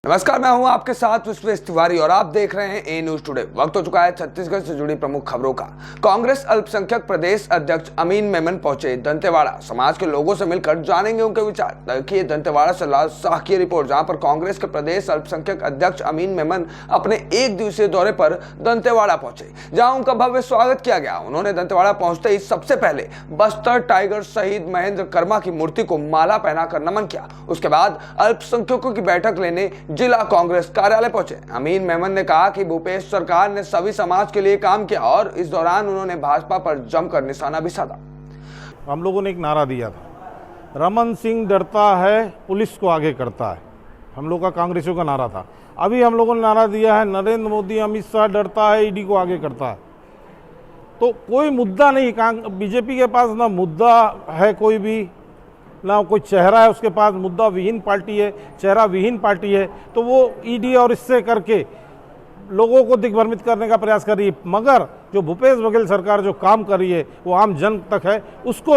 नमस्कार, मैं हूं आपके साथ विश्वेश तिवारी और आप देख रहे हैं ए न्यूज टुडे। वक्त हो चुका है छत्तीसगढ़ से जुड़ी प्रमुख खबरों का। कांग्रेस अल्पसंख्यक प्रदेश अध्यक्ष अमीन मेमन पहुंचे दंतेवाड़ा। समाज के लोगों से मिलकर जानेंगे उनके विचार। देखिए दंतेवाड़ा से लाल साह की रिपोर्ट, जहां पर कांग्रेस के प्रदेश अल्पसंख्यक अध्यक्ष अमीन मेमन अपने एक दिवसीय दौरे पर दंतेवाड़ा पहुंचे, जहां उनका भव्य स्वागत किया गया। उन्होंने दंतेवाड़ा पहुंचते ही सबसे पहले बस्तर टाइगर शहीद महेंद्र कर्मा की मूर्ति को माला पहनाकर नमन किया। उसके बाद अल्पसंख्यकों की बैठक लेने जिला कांग्रेस कार्यालय पहुंचे। अमीन मेमन ने कहा कि भूपेश सरकार ने सभी समाज के लिए काम किया और इस दौरान उन्होंने भाजपा पर जमकर निशाना भी साधा। हम लोगों ने एक नारा दिया था, रमन सिंह डरता है पुलिस को आगे करता है। हम लोग का कांग्रेसियों का नारा था। अभी हम लोगों ने नारा दिया है, नरेंद्र मोदी अमित शाह डरता है ईडी को आगे करता है। तो कोई मुद्दा नहीं, बीजेपी के पास ना मुद्दा है कोई भी, ना कोई चेहरा है उसके पास। मुद्दा विहीन पार्टी है, चेहरा विहीन पार्टी है। तो वो ईडी और इससे करके लोगों को दिग्भ्रमित करने का प्रयास कर रही है। मगर जो भूपेश बघेल सरकार जो काम कर रही है वो आम जन तक है, उसको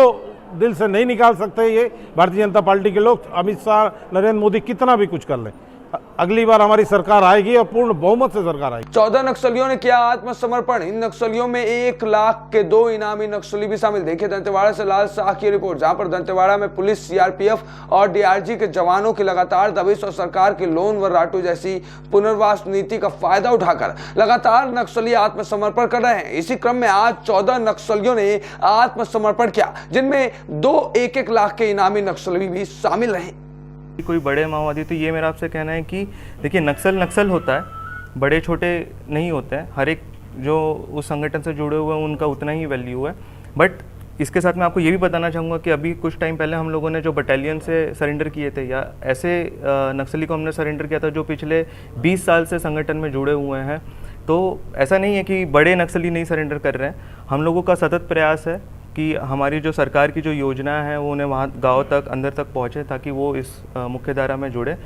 दिल से नहीं निकाल सकते ये भारतीय जनता पार्टी के लोग। अमित शाह नरेंद्र मोदी कितना भी कुछ कर लें, अगली बार हमारी सरकार आएगी और पूर्ण बहुमत से सरकार आएगी। 14 नक्सलियों ने किया आत्मसमर्पण। इन नक्सलियों में 1 लाख के 2 इनामी नक्सली भी शामिल। देखिए दंतेवाड़ा से लाल साह की रिपोर्ट, जहां पर दंतेवाड़ा में पुलिस, सीआरपीएफ और डीआरजी के जवानों की लगातार दबिश और सरकार की लोन व राटू जैसी पुनर्वास नीति का फायदा उठाकर लगातार नक्सली आत्मसमर्पण कर रहे हैं। इसी क्रम में आज 14 नक्सलियों ने आत्मसमर्पण किया, जिनमें 2 1-1 लाख के इनामी नक्सली भी शामिल रहे। कोई बड़े माओवादी, तो ये मेरा आपसे कहना है कि देखिए नक्सल होता है, बड़े छोटे नहीं होते हैं। हर एक जो उस संगठन से जुड़े हुए हैं उनका उतना ही वैल्यू है। बट इसके साथ मैं आपको ये भी बताना चाहूँगा कि अभी कुछ टाइम पहले हम लोगों ने जो बटालियन से सरेंडर किए थे या ऐसे नक्सली को हमने सरेंडर किया था जो पिछले 20 साल से संगठन में जुड़े हुए हैं। तो ऐसा नहीं है कि बड़े नक्सली नहीं सरेंडर कर रहे हैं। हम लोगों का सतत प्रयास है कि हमारी जो सरकार की जो योजना है वो उन्हें वहाँ गाँव तक, अंदर तक पहुँचे ताकि वो इस मुख्य धारा में जुड़े।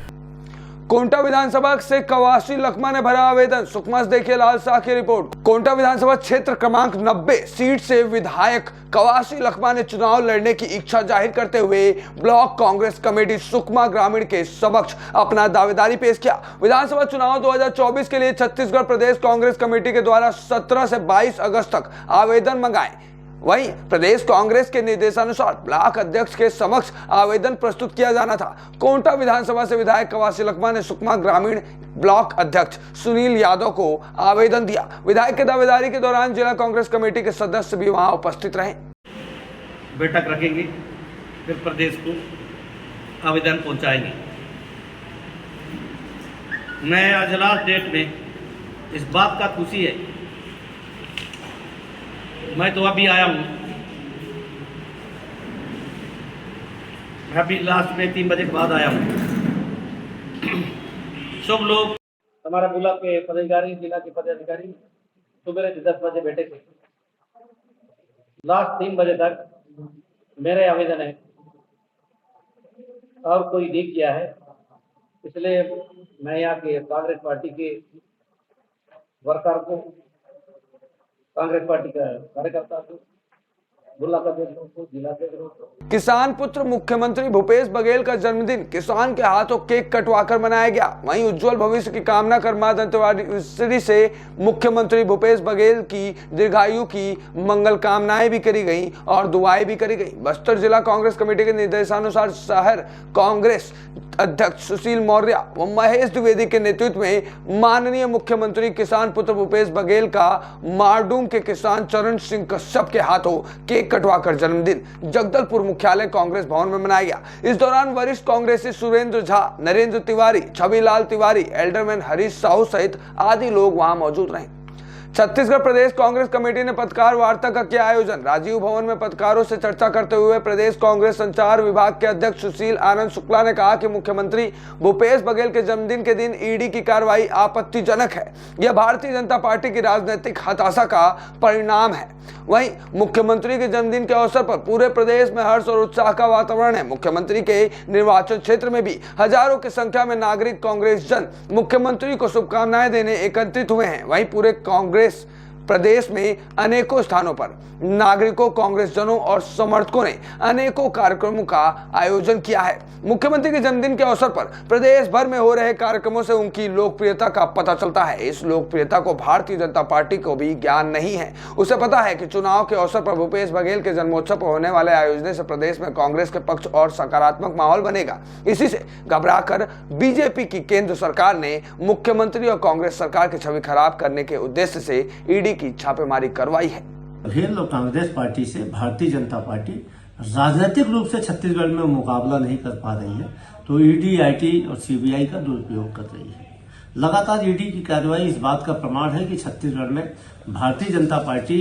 कोंटा विधानसभा से कवासी लखमा ने भरा आवेदन। सुकमा से देखिए लाल साह की रिपोर्ट। कोंटा विधानसभा क्षेत्र क्रमांक 90 सीट से विधायक कवासी लखमा ने चुनाव लड़ने की इच्छा जाहिर करते हुए ब्लॉक कांग्रेस कमेटी सुकमा ग्रामीण के समक्ष अपना दावेदारी पेश किया। विधानसभा चुनाव 2024 के लिए छत्तीसगढ़ प्रदेश कांग्रेस कमेटी के द्वारा 17 से 22 अगस्त तक आवेदन मंगाए। वहीं प्रदेश कांग्रेस के निर्देशानुसार ब्लॉक अध्यक्ष के समक्ष आवेदन प्रस्तुत किया जाना था। कोंटा विधानसभा से विधायक कवासी लखमा ने सुकमा ग्रामीण ब्लॉक अध्यक्ष सुनील यादव को आवेदन दिया। विधायक के दावेदारी के दौरान जिला कांग्रेस कमेटी के सदस्य भी वहां उपस्थित रहे। बैठक रखेंगे, फिर प्रदेश को आवेदन पहुंचाएंगे। मैं आज लास्ट डेट में इस बात का खुशी है, मैं तो अभी आया हूँ, मैं अभी लास्ट में 3 बजे के बाद आया हूँ। सब लोग हमारा ब्लॉक के पदाधिकारी, जिला के पदाधिकारी सुबह 10 बजे बैठे थे, लास्ट 3 बजे तक मेरे आवेदन है और कोई नहीं किया है। इसलिए मैं यहाँ के कांग्रेस पार्टी के वर्कर को, कांग्रेस पार्टी का कार्यकर्ता को, किसान पुत्र मुख्यमंत्री भूपेश बघेल का जन्मदिन किसान के हाथों केक कटवाकर मनाया गया। वहीं उज्जवल भविष्य की कामना कर मां दंतेवाड़ी से मुख्यमंत्री भूपेश बघेल की दीर्घायु की मंगल कामनाएं भी करी गई और दुआएं भी करी गई। बस्तर जिला कांग्रेस कमेटी के निर्देशानुसार शहर कांग्रेस अध्यक्ष सुशील मौर्य व महेश द्विवेदी के नेतृत्व में माननीय मुख्यमंत्री किसान पुत्र भूपेश बघेल का मारडूम के किसान चरण सिंह कश्यप के हाथों केक कटवाकर जन्मदिन जगदलपुर मुख्यालय कांग्रेस भवन में मनाया गया। इस दौरान वरिष्ठ कांग्रेसी सुरेंद्र झा, नरेंद्र तिवारी, छविलाल तिवारी, एल्डरमैन हरीश साहू सहित आदि लोग वहां मौजूद रहे। छत्तीसगढ़ प्रदेश कांग्रेस कमेटी ने पत्रकार वार्ता का किया आयोजन। राजीव भवन में पत्रकारों से चर्चा करते हुए प्रदेश कांग्रेस संचार विभाग के अध्यक्ष सुशील आनंद शुक्ला ने कहा कि मुख्यमंत्री भूपेश बघेल के जन्मदिन के दिन ईडी की कार्रवाई आपत्तिजनक है। यह भारतीय जनता पार्टी की राजनीतिक हताशा का परिणाम है। वहीं मुख्यमंत्री के जन्मदिन के अवसर पर पूरे प्रदेश में हर्ष और उत्साह का वातावरण है। मुख्यमंत्री के निर्वाचन क्षेत्र में भी हजारों की संख्या में नागरिक कांग्रेस जन मुख्यमंत्री को शुभकामनाएं देने एकत्रित हुए हैं। वहीं पूरे कांग्रेस प्रदेश में अनेकों स्थानों पर नागरिकों, कांग्रेस जनों और समर्थकों ने अनेकों कार्यक्रमों का आयोजन किया है। मुख्यमंत्री के जन्मदिन के अवसर पर प्रदेश भर में हो रहे कार्यक्रमों से उनकी लोकप्रियता का पता चलता है। इस लोकप्रियता को भारतीय जनता पार्टी को भी ज्ञान नहीं है। उसे पता है कि चुनाव के अवसर पर भूपेश बघेल के जन्मोत्सव पर होने वाले आयोजन से प्रदेश में कांग्रेस के पक्ष और सकारात्मक माहौल बनेगा। इसी से घबराकर बीजेपी की केंद्र सरकार ने मुख्यमंत्री और कांग्रेस सरकार की छवि खराब करने के उद्देश्य से ईडी की छापेमारी करवाई है। बघेल और कांग्रेस पार्टी से भारतीय जनता पार्टी राजनीतिक रूप से छत्तीसगढ़ में मुकाबला नहीं कर पा रही है, तो ईडी, आईटी और सीबीआई का दुरुपयोग कर रही है। लगातार ईडी की कार्रवाई इस बात का प्रमाण है कि छत्तीसगढ़ में भारतीय जनता पार्टी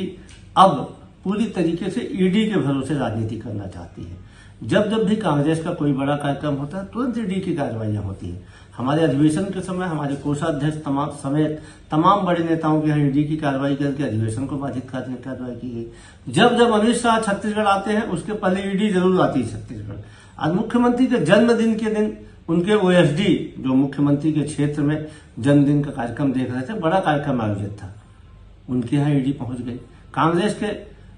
अब पूरी तरीके से ईडी के भरोसे राजनीति करना चाहती है। जब जब भी कांग्रेस का कोई बड़ा कार्यक्रम होता है, तुरंत ईडी की कार्रवाइयां होती है। हमारे अधिवेशन के समय हमारे कोषाध्यक्ष समेत तमाम बड़े नेताओं के यहाँ ईडी की कार्रवाई करके अधिवेशन को बाधित करने की कार्रवाई की गई। जब जब अमित शाह छत्तीसगढ़ आते हैं, उसके पहले ईडी जरूर आती है छत्तीसगढ़। आज मुख्यमंत्री के जन्मदिन के दिन उनके ओएसडी जो मुख्यमंत्री के क्षेत्र में जन्मदिन का कार्यक्रम देख रहे थे, बड़ा कार्यक्रम आयोजित था, उनके यहाँ ईडी पहुंच गई। कांग्रेस के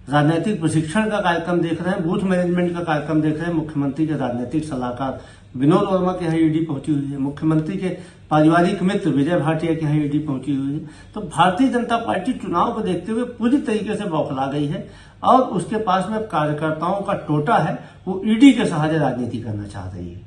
राजनीतिक प्रशिक्षण का कार्यक्रम देख रहे हैं, बूथ मैनेजमेंट का कार्यक्रम देख रहे हैं, मुख्यमंत्री के राजनीतिक सलाहकार विनोद वर्मा के यहाँ ईडी पहुंची हुई है, मुख्यमंत्री के पारिवारिक मित्र विजय भाटिया के यहाँ ईडी पहुंची हुई है। तो भारतीय जनता पार्टी चुनाव को देखते हुए पूरी तरीके से बौखला गई है और उसके पास में कार्यकर्ताओं का टोटा है, वो ईडी के सहारे राजनीति करना चाह रही है।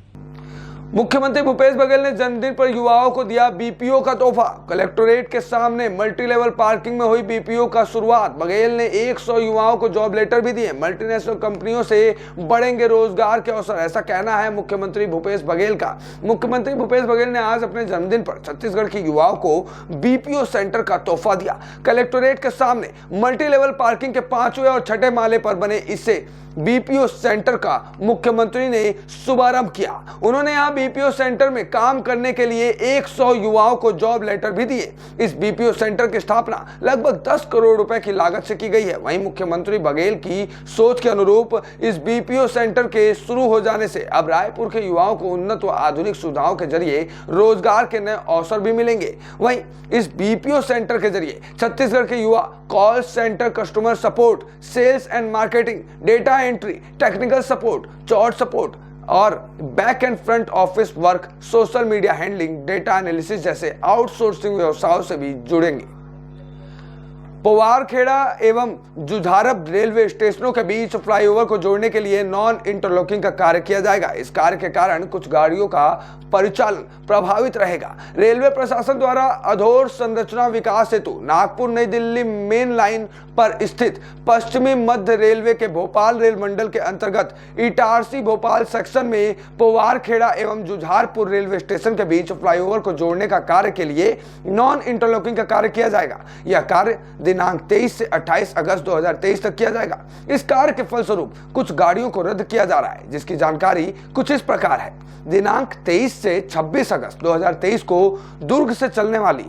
मुख्यमंत्री भूपेश बघेल ने जन्मदिन पर युवाओं को दिया बीपीओ का तोहफा। कलेक्टोरेट के सामने मल्टी लेवल पार्किंग में हुई बीपीओ का शुरुआत। बघेल ने 100 युवाओं को जॉब लेटर भी दिए। मल्टीनेशनल कंपनियों से बढ़ेंगे रोजगार के अवसर, ऐसा कहना है मुख्यमंत्री भूपेश बघेल का। मुख्यमंत्री भूपेश बघेल ने आज अपने जन्मदिन पर छत्तीसगढ़ के युवाओं को बीपीओ सेंटर का तोहफा दिया। कलेक्टोरेट के सामने मल्टी लेवल पार्किंग के 5वें और 6ठे माले पर बने इसे बीपीओ सेंटर का मुख्यमंत्री ने शुभारंभ किया। उन्होंने यहां बीपीओ सेंटर में काम करने के लिए 100 युवाओं को जॉब लेटर भी दिए। इस बीपीओ सेंटर की स्थापना लगभग 10 करोड़ रुपए की लागत से की गई है। वहीं मुख्यमंत्री बघेल की सोच के अनुरूप इस बीपीओ सेंटर के शुरू हो जाने से अब रायपुर के युवाओं को उन्नत व आधुनिक सुविधाओं के जरिए रोजगार के नए अवसर भी मिलेंगे। वहीं इस बीपीओ सेंटर के जरिए छत्तीसगढ़ के युवा call centre, customer support, sales and marketing, data entry, technical support, chat support और back end front office work, social media handling, data analysis जैसे आउटसोर्सिंग व्यवसायों से भी जुड़ेंगे। पोवारखेड़ा एवं जुझारप रेलवे स्टेशनों के बीच फ्लाईओवर को जोड़ने के लिए नॉन इंटरलॉकिंग का कार्य किया जाएगा। इस कार्य के कारण कुछ गाड़ियों का परिचालन प्रभावित रहेगा। रेलवे प्रशासन द्वारा अधोर संरचना विकास हेतु नागपुर नई दिल्ली मेन लाइन पर स्थित पश्चिमी मध्य रेलवे के भोपाल रेल मंडल के अंतर्गत इटारसी भोपाल सेक्शन में पोवारखेड़ा एवं जुझारपुर रेलवे स्टेशन के बीच फ्लाईओवर को जोड़ने का कार्य के लिए नॉन इंटरलॉकिंग का कार्य किया जाएगा। यह कार्य दिनांक 23 से 28 अगस्त 2023 तक किया जाएगा। इस कार्य के फलस्वरूप कुछ गाड़ियों को रद्द किया जा रहा है, जिसकी जानकारी कुछ इस प्रकार है। दिनांक 23 से 26 अगस्त 2023 को दुर्ग से चलने वाली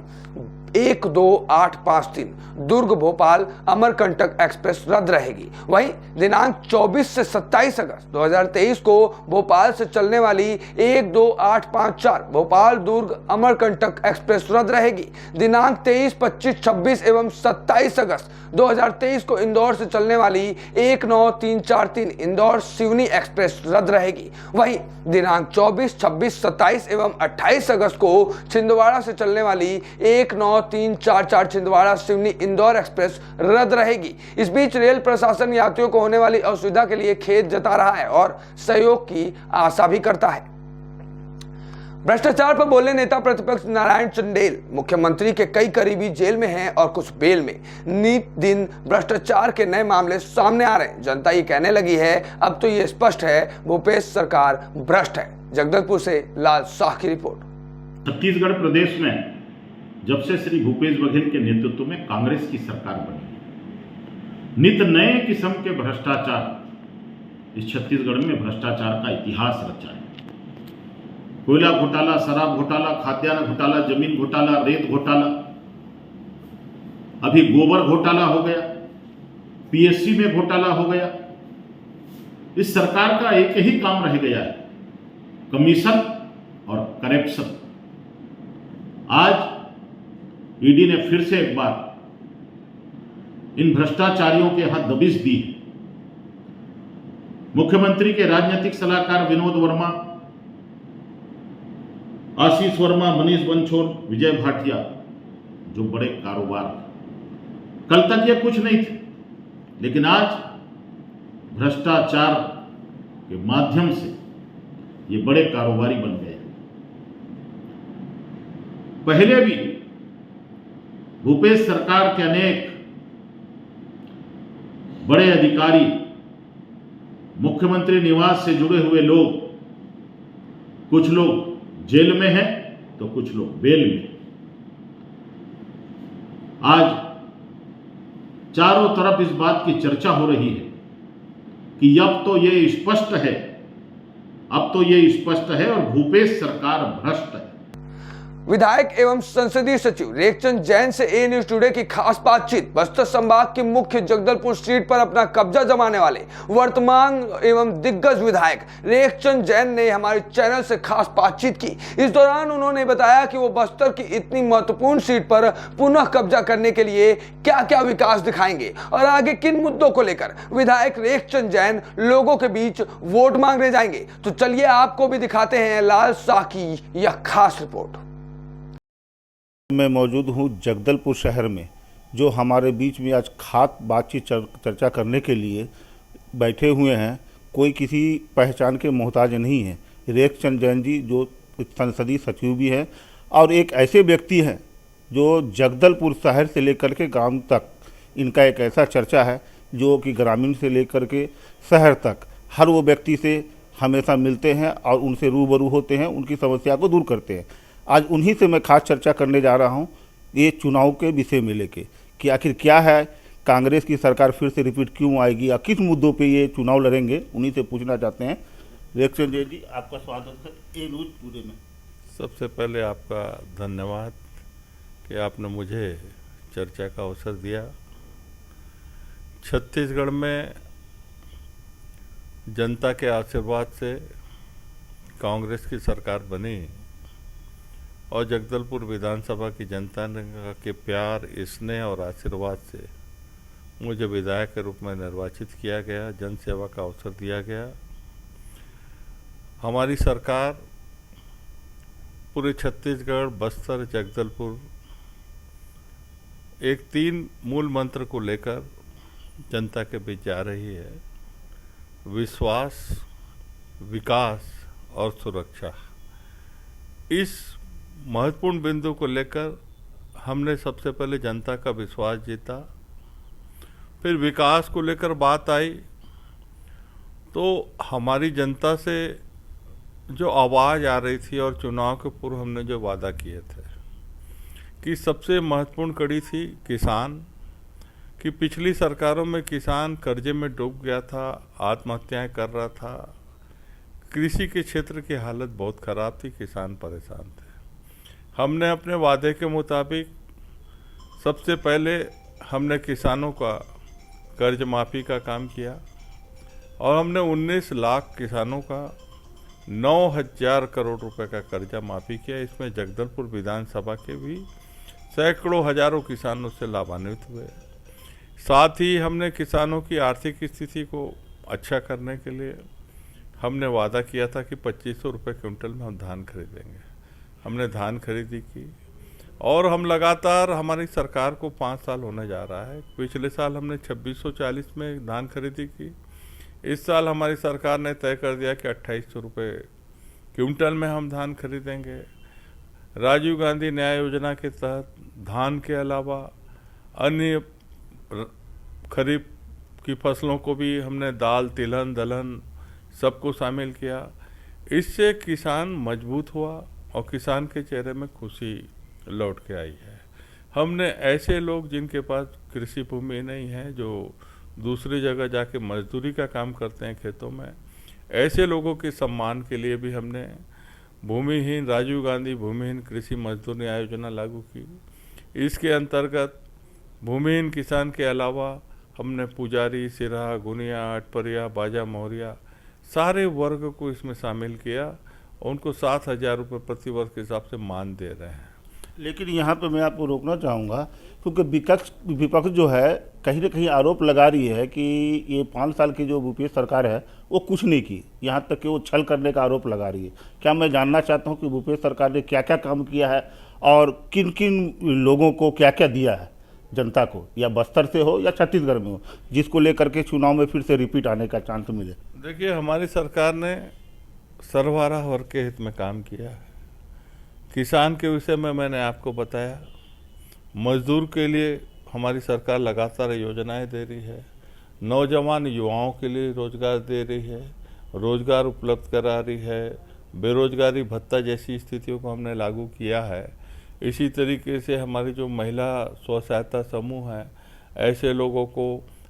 12853 दुर्ग भोपाल अमरकंटक एक्सप्रेस रद्द रहेगी। वहीं दिनांक 24 से 27 अगस्त 2023 को भोपाल से चलने वाली 12854 भोपाल दुर्ग अमरकंटक एक्सप्रेस रद्द रहेगी। दिनांक 23, 25, 26 एवं 27 अगस्त 2023 को इंदौर से चलने वाली 19343 इंदौर सिवनी एक्सप्रेस रद्द रहेगी। वहीं दिनांक 24, 26, 27 एवं 28 अगस्त को छिंदवाड़ा से चलने वाली 19344 छिंदवाड़ा सिवनी इंदौर एक्सप्रेस रद्द रहेगी। इस बीच रेल प्रशासन यात्रियों को होने वाली असुविधा के लिए खेद जता रहा है और सहयोग की आशा भी करता है। भ्रष्टाचार पर बोले नेता प्रतिपक्ष नारायण चंदेल, मुख्यमंत्री के कई करीबी जेल में हैं और कुछ बेल में। नित दिन भ्रष्टाचार के नए मामले सामने आ रहे हैं। जनता ये कहने लगी है अब तो ये स्पष्ट है भूपेश सरकार भ्रष्ट है। जगदलपुर से लाल शाह की रिपोर्ट। छत्तीसगढ़ प्रदेश में जब से श्री भूपेश बघेल के नेतृत्व में कांग्रेस की सरकार बनी, नित नए किस्म के भ्रष्टाचार इस छत्तीसगढ़ में भ्रष्टाचार का इतिहास रचा है। कोयला घोटाला, शराब घोटाला, खाद्यान्न घोटाला, जमीन घोटाला, रेत घोटाला, अभी गोबर घोटाला हो गया, पीएससी में घोटाला हो गया। इस सरकार का एक ही काम रह गया है, कमीशन और करप्शन। आज ईडी ने फिर से एक बार इन भ्रष्टाचारियों के हाथ दबिश दी है। मुख्यमंत्री के राजनीतिक सलाहकार विनोद वर्मा, आशीष वर्मा, मनीष बंछोर, विजय भाटिया, जो बड़े कारोबार, कल तक ये कुछ नहीं थे, लेकिन आज भ्रष्टाचार के माध्यम से ये बड़े कारोबारी बन गए। पहले भी भूपेश सरकार के अनेक बड़े अधिकारी, मुख्यमंत्री निवास से जुड़े हुए लोग, कुछ लोग जेल में हैं तो कुछ लोग बेल में। आज चारों तरफ इस बात की चर्चा हो रही है कि अब तो ये स्पष्ट है और भूपेश सरकार भ्रष्ट है। विधायक एवं संसदीय सचिव रेखचंद जैन से ए न्यूज टुडे की खास बातचीत। बस्तर संभाग की मुख्य जगदलपुर सीट पर अपना कब्जा जमाने वाले वर्तमान एवं दिग्गज विधायक रेखचंद जैन ने हमारे चैनल से खास बातचीत की। इस दौरान उन्होंने बताया कि वो बस्तर की इतनी महत्वपूर्ण सीट पर पुनः कब्जा करने के लिए क्या क्या विकास दिखाएंगे और आगे किन मुद्दों को लेकर विधायक रेखचंद जैन लोगों के बीच वोट मांगने जाएंगे। तो चलिए आपको भी दिखाते हैं लाल शाह की यह खास रिपोर्ट। मैं मौजूद हूँ जगदलपुर शहर में, जो हमारे बीच में आज खास बातचीत चर्चा करने के लिए बैठे हुए हैं। कोई किसी पहचान के मोहताज नहीं है। रेखचंद जैन जी जो संसदीय सचिव भी हैं और एक ऐसे व्यक्ति हैं जो जगदलपुर शहर से लेकर के गांव तक इनका एक ऐसा चर्चा है जो कि ग्रामीण से लेकर के शहर तक हर वो व्यक्ति से हमेशा मिलते हैं और उनसे रूबरू होते हैं, उनकी समस्या को दूर करते हैं। आज उन्हीं से मैं खास चर्चा करने जा रहा हूं ये चुनाव के विषय में लेके कि आखिर क्या है, कांग्रेस की सरकार फिर से रिपीट क्यों आएगी और किस मुद्दों पे ये चुनाव लड़ेंगे, उन्हीं से पूछना चाहते हैं। रेखचंद जी, आपका स्वागत है ए न्यूज टुडे में। सबसे पहले आपका धन्यवाद कि आपने मुझे चर्चा का अवसर दिया। छत्तीसगढ़ में जनता के आशीर्वाद से कांग्रेस की सरकार बनी और जगदलपुर विधानसभा की जनता ने के प्यार, स्नेह और आशीर्वाद से मुझे विधायक के रूप में निर्वाचित किया गया, जन सेवा का अवसर दिया गया। हमारी सरकार पूरे छत्तीसगढ़, बस्तर, जगदलपुर एक 3 मूल मंत्र को लेकर जनता के बीच जा रही है: विश्वास, विकास और सुरक्षा। इस महत्वपूर्ण बिंदु को लेकर हमने सबसे पहले जनता का विश्वास जीता। फिर विकास को लेकर बात आई तो हमारी जनता से जो आवाज़ आ रही थी और चुनाव के पूर्व हमने जो वादा किए थे कि सबसे महत्वपूर्ण कड़ी थी किसान, कि पिछली सरकारों में किसान कर्जे में डूब गया था, आत्महत्याएं कर रहा था, कृषि के क्षेत्र की हालत बहुत ख़राब थी, किसान परेशान थे। हमने अपने वादे के मुताबिक सबसे पहले हमने किसानों का कर्ज माफ़ी का काम किया और हमने 19 लाख किसानों का 9,000 करोड़ रुपए का कर्जा माफ़ी किया। इसमें जगदलपुर विधानसभा के भी सैकड़ों हजारों किसान उससे लाभान्वित हुए। साथ ही हमने किसानों की आर्थिक स्थिति को अच्छा करने के लिए हमने वादा किया था कि 2500 रुपये क्विंटल में हम धान खरीदेंगे। हमने धान खरीदी की और हम लगातार, हमारी सरकार को 5 साल होने जा रहा है। पिछले साल हमने 2640 में धान खरीदी की। इस साल हमारी सरकार ने तय कर दिया कि 2800 रुपये क्विंटल में हम धान खरीदेंगे। राजीव गांधी न्याय योजना के तहत धान के अलावा अन्य खरीफ की फसलों को भी हमने दाल, तिलहन, दलहन सबको शामिल किया। इससे किसान मजबूत हुआ और किसान के चेहरे में खुशी लौट के आई है। हमने ऐसे लोग जिनके पास कृषि भूमि नहीं है, जो दूसरी जगह जाके मजदूरी का काम करते हैं खेतों में, ऐसे लोगों के सम्मान के लिए भी हमने भूमिहीन, राजीव गांधी भूमिहीन कृषि मजदूर न्याय योजना लागू की। इसके अंतर्गत भूमिहीन किसान के अलावा हमने पुजारी, सिरहा, गुनिया, अटपरिया, बाजा मोहरिया सारे वर्ग को इसमें शामिल किया और उनको 7,000 रुपये प्रति वर्ष के हिसाब से मान दे रहे हैं। लेकिन यहाँ पे मैं आपको रोकना चाहूँगा, क्योंकि विपक्ष जो है कहीं ना कहीं आरोप लगा रही है कि ये 5 साल की जो भूपेश सरकार है वो कुछ नहीं की, यहाँ तक कि वो छल करने का आरोप लगा रही है। क्या मैं जानना चाहता हूँ कि भूपेश सरकार ने क्या क्या काम किया है और किन किन लोगों को क्या क्या दिया है जनता को, या बस्तर से हो या छत्तीसगढ़ में हो, जिसको लेकर के चुनाव में फिर से रिपीट आने का चांस मिले। देखिए, हमारी सरकार ने सर्वहारा वर्ग के हित में काम किया है। किसान के विषय में मैंने आपको बताया, मजदूर के लिए हमारी सरकार लगातार योजनाएं दे रही है, नौजवान युवाओं के लिए रोजगार दे रही है, रोजगार उपलब्ध करा रही है, बेरोजगारी भत्ता जैसी स्थितियों को हमने लागू किया है। इसी तरीके से हमारी जो महिला स्व सहायता समूह हैं, ऐसे लोगों को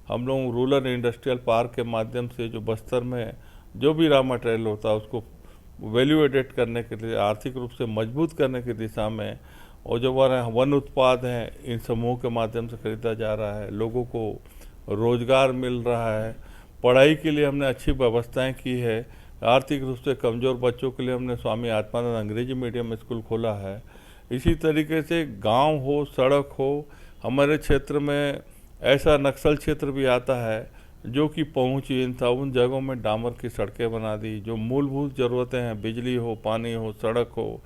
हम लोग रूरल इंडस्ट्रियल पार्क के माध्यम से जो बस्तर में जो भी रॉ मटेरियल होता है उसको वैल्यू एडेड करने के लिए, आर्थिक रूप से मजबूत करने की दिशा में, और जो वन उत्पाद हैं इन समूह के माध्यम से खरीदा जा रहा है, लोगों को रोजगार मिल रहा है। पढ़ाई के लिए हमने अच्छी व्यवस्थाएं की है। आर्थिक रूप से कमज़ोर बच्चों के लिए हमने स्वामी आत्मानंद अंग्रेजी मीडियम स्कूल खोला है। इसी तरीके से गांव हो, सड़क हो, हमारे क्षेत्र में ऐसा नक्सल क्षेत्र भी आता है जो कि पहुँचहीन था, उन जगहों में डामर की सड़कें बना दी। जो मूलभूत ज़रूरतें हैं, बिजली हो, पानी हो, सड़क हो,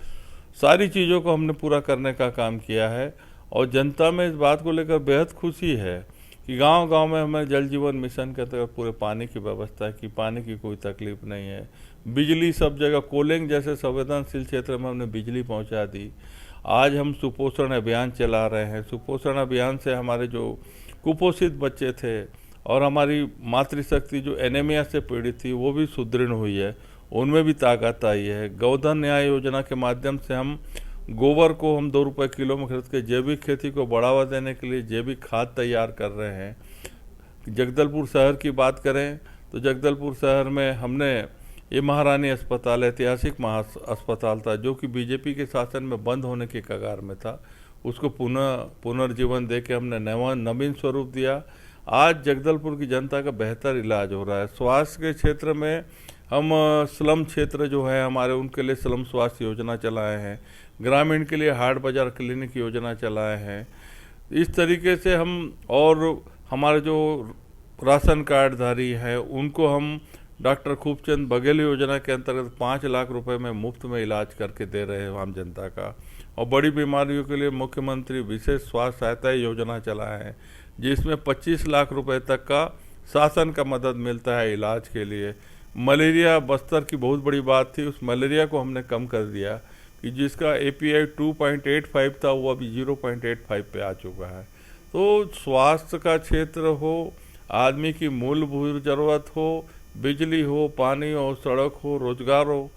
सारी चीज़ों को हमने पूरा करने का काम किया है। और जनता में इस बात को लेकर बेहद खुशी है कि गांव-गांव में हमें जल जीवन मिशन के तहत पूरे पानी की व्यवस्था की, पानी की कोई तकलीफ नहीं है। बिजली सब जगह, कोलिंग जैसे संवेदनशील क्षेत्र में हमने बिजली पहुंचा दी। आज हम सुपोषण अभियान चला रहे हैं। सुपोषण अभियान से हमारे जो कुपोषित बच्चे थे और हमारी मातृशक्ति जो एनीमिया से पीड़ित थी वो भी सुदृढ़ हुई है, उनमें भी ताकत आई है। गोधन न्याय योजना के माध्यम से हम गोबर को हम 2 रुपये किलो में खरीद के जैविक खेती को बढ़ावा देने के लिए जैविक खाद तैयार कर रहे हैं। जगदलपुर शहर की बात करें तो जगदलपुर शहर में हमने ये महारानी अस्पताल, ऐतिहासिक अस्पताल था जो कि बीजेपी के शासन में बंद होने के कगार में था, उसको पुनर्जीवन दे के हमने नवीन स्वरूप दिया। आज जगदलपुर की जनता का बेहतर इलाज हो रहा है। स्वास्थ्य के क्षेत्र में हम स्लम क्षेत्र जो है हमारे, उनके लिए स्लम स्वास्थ्य योजना चलाए हैं। ग्रामीण के लिए हाट बाजार क्लिनिक योजना चलाए हैं। इस तरीके से हम, और हमारे जो राशन कार्डधारी हैं उनको हम डॉक्टर खूबचंद बघेल योजना के अंतर्गत 5 लाख रुपए में मुफ्त में इलाज करके दे रहे हैं आम जनता का। और बड़ी बीमारियों के लिए मुख्यमंत्री विशेष स्वास्थ्य सहायता योजना चलाए हैं, जिसमें 25 लाख रुपए तक का शासन का मदद मिलता है इलाज के लिए। मलेरिया बस्तर की बहुत बड़ी बात थी, उस मलेरिया को हमने कम कर दिया कि जिसका API 2.85 था वो अभी 0.85 पे आ चुका है। तो स्वास्थ्य का क्षेत्र हो, आदमी की मूलभूत ज़रूरत हो, बिजली हो, पानी हो, सड़क हो, रोजगार हो।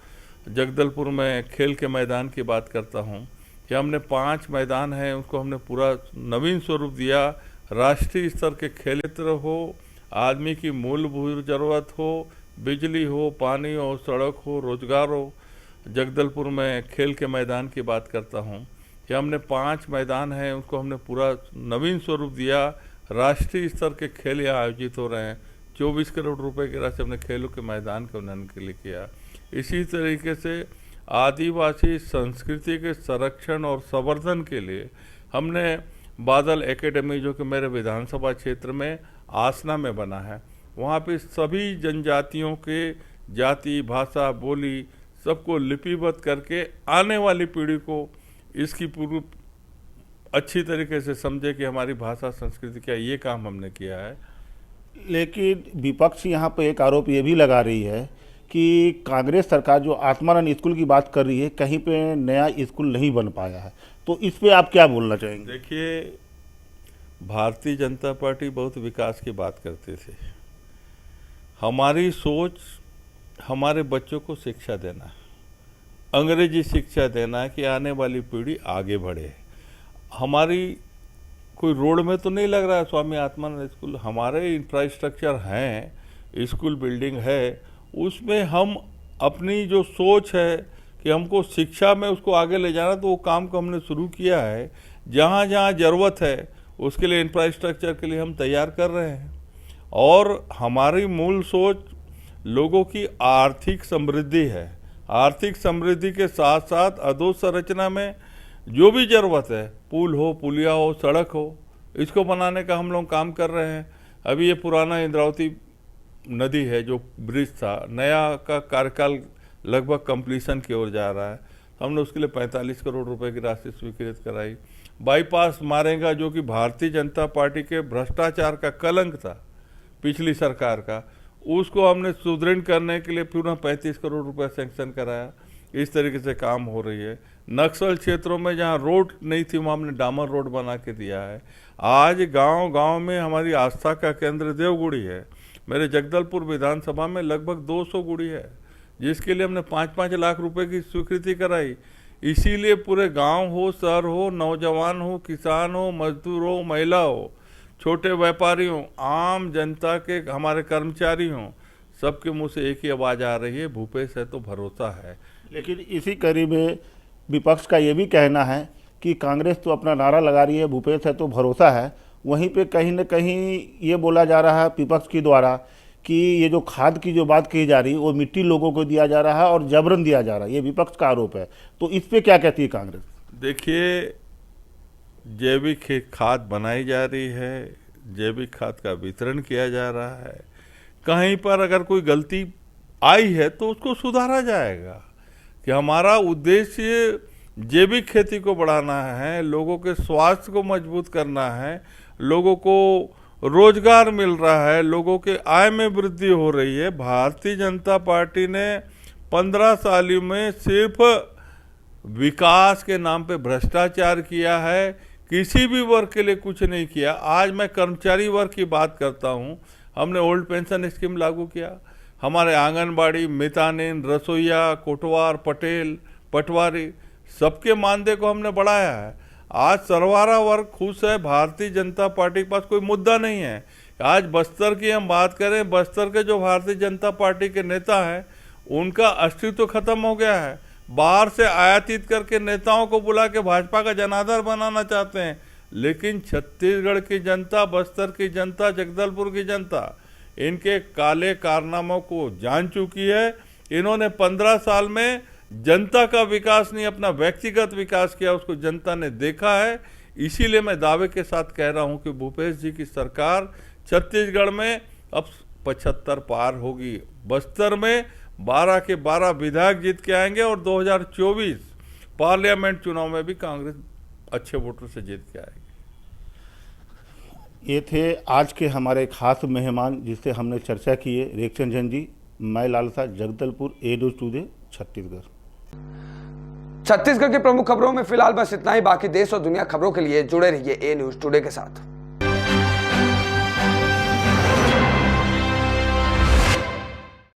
जगदलपुर में खेल के मैदान की बात करता हूँ कि हमने 5 मैदान हैं, उसको हमने पूरा नवीन स्वरूप दिया। राष्ट्रीय स्तर के खेल क्षेत्र हो, आदमी की मूलभूत ज़रूरत हो, बिजली हो, पानी हो, सड़क हो, रोजगार हो। जगदलपुर में खेल के मैदान की बात करता हूँ कि हमने 5 मैदान हैं, उसको हमने पूरा नवीन स्वरूप दिया। राष्ट्रीय स्तर के खेल यहाँ आयोजित हो रहे हैं। 24 करोड़ रुपए की राशि हमने खेलों के मैदान के उन्नयन के लिए किया। इसी तरीके से आदिवासी संस्कृति के संरक्षण और संवर्धन के लिए हमने बादल एकेडमी, जो कि मेरे विधानसभा क्षेत्र में आसना में बना है, वहाँ पे सभी जनजातियों के जाति, भाषा, बोली सबको लिपिबद्ध करके आने वाली पीढ़ी को इसकी पूरी अच्छी तरीके से समझे कि हमारी भाषा संस्कृति क्या, ये काम हमने किया है। लेकिन विपक्ष यहाँ पे एक आरोप ये भी लगा रही है कि कांग्रेस सरकार जो आत्मानंद स्कूल की बात कर रही है, कहीं पे नया स्कूल नहीं बन पाया है, तो इस पे आप क्या बोलना चाहेंगे? देखिए, भारतीय जनता पार्टी बहुत विकास की बात करते थे। हमारी सोच हमारे बच्चों को शिक्षा देना, अंग्रेजी शिक्षा देना है कि आने वाली पीढ़ी आगे बढ़े। हमारी कोई रोड में तो नहीं लग रहा है स्वामी आत्मानंद स्कूल, हमारे इंफ्रास्ट्रक्चर हैं, स्कूल बिल्डिंग है, उसमें हम अपनी जो सोच है कि हमको शिक्षा में उसको आगे ले जाना, तो वो काम को हमने शुरू किया है। जहाँ जहाँ ज़रूरत है उसके लिए इंफ्रास्ट्रक्चर के लिए हम तैयार कर रहे हैं। और हमारी मूल सोच लोगों की आर्थिक समृद्धि है। आर्थिक समृद्धि के साथ साथ अधोसंरचना में जो भी ज़रूरत है, पुल हो, पुलिया हो, सड़क हो, इसको बनाने का हम लोग काम कर रहे हैं। अभी ये पुराना इंद्रावती नदी है जो ब्रिज था, नया का कार्यकाल लगभग कंप्लीशन की ओर जा रहा है। हमने उसके लिए 45 करोड़ रुपए की राशि स्वीकृत कराई। बाईपास मारेगा जो कि भारतीय जनता पार्टी के भ्रष्टाचार का कलंक था पिछली सरकार का, उसको हमने सुदृढ़ करने के लिए पुनः 35 करोड़ रुपए सैंक्शन कराया। इस तरीके से काम हो रही है। नक्सल क्षेत्रों में जहां रोड नहीं थी वहां हमने डामर रोड बना के दिया है। आज गांव-गांव में हमारी आस्था का केंद्र देवगुड़ी है। मेरे जगदलपुर विधानसभा में लगभग 200 गुड़ी है, जिसके लिए हमने 5-5 लाख रुपए की स्वीकृति कराई। इसीलिए पूरे गांव हो, शहर हो, नौजवान हो, किसान हो, मजदूर हो, महिला हो, छोटे व्यापारी हो, आम जनता के हमारे कर्मचारी हों, सबके मुंह से एक ही आवाज़ आ रही है, भूपेश है तो भरोसा है। लेकिन इसी कड़ी में विपक्ष का ये भी कहना है कि कांग्रेस तो अपना नारा लगा रही है, भूपेश है तो भरोसा है। वहीं पे कहीं न कहीं ये बोला जा रहा है विपक्ष के द्वारा कि ये जो खाद की जो बात कही जा रही है वो मिट्टी लोगों को दिया जा रहा है और जबरन दिया जा रहा है, ये विपक्ष का आरोप है। तो इस पे क्या कहती है कांग्रेस? देखिए, जैविक खाद बनाई जा रही है, जैविक खाद का वितरण किया जा रहा है। कहीं पर अगर कोई गलती आई है तो उसको सुधारा जाएगा। कि हमारा उद्देश्य जैविक खेती को बढ़ाना है, लोगों के स्वास्थ्य को मजबूत करना है, लोगों को रोजगार मिल रहा है, लोगों के आय में वृद्धि हो रही है। भारतीय जनता पार्टी ने 15 सालों में सिर्फ विकास के नाम पे भ्रष्टाचार किया है, किसी भी वर्ग के लिए कुछ नहीं किया। आज मैं कर्मचारी वर्ग की बात करता हूं, हमने ओल्ड पेंशन स्कीम लागू किया। हमारे आंगनबाड़ी, मितानिन, रसोईया, कोटवार, पटेल, पटवारी, सबके मानदेय को हमने बढ़ाया है। आज सरवारा वर्ग खुश है। भारतीय जनता पार्टी के पास कोई मुद्दा नहीं है। आज बस्तर की हम बात करें, बस्तर के जो भारतीय जनता पार्टी के नेता हैं उनका अस्तित्व खत्म हो गया है। बाहर से आयातित करके नेताओं को बुला के भाजपा का जनाधार बनाना चाहते हैं। लेकिन छत्तीसगढ़ की जनता, बस्तर की जनता, जगदलपुर की जनता इनके काले कारनामों को जान चुकी है। इन्होंने 15 साल में जनता का विकास नहीं, अपना व्यक्तिगत विकास किया, उसको जनता ने देखा है। इसीलिए मैं दावे के साथ कह रहा हूं कि भूपेश जी की सरकार छत्तीसगढ़ में अब 75 पार होगी। बस्तर में 12 के 12 विधायक जीत के आएंगे और 2024 पार्लियामेंट चुनाव में भी कांग्रेस अच्छे वोटर से जीत के आएगी। ये थे आज के हमारे खास मेहमान जिससे हमने चर्चा की है, रेखचंद जैन जी। मैं लालसा, जगदलपुर, ए न्यूज़ टुडे, छत्तीसगढ़। छत्तीसगढ़ की प्रमुख खबरों में फिलहाल बस इतना ही। बाकी देश और दुनिया खबरों के लिए जुड़े रहिए ए न्यूज़ टुडे के साथ।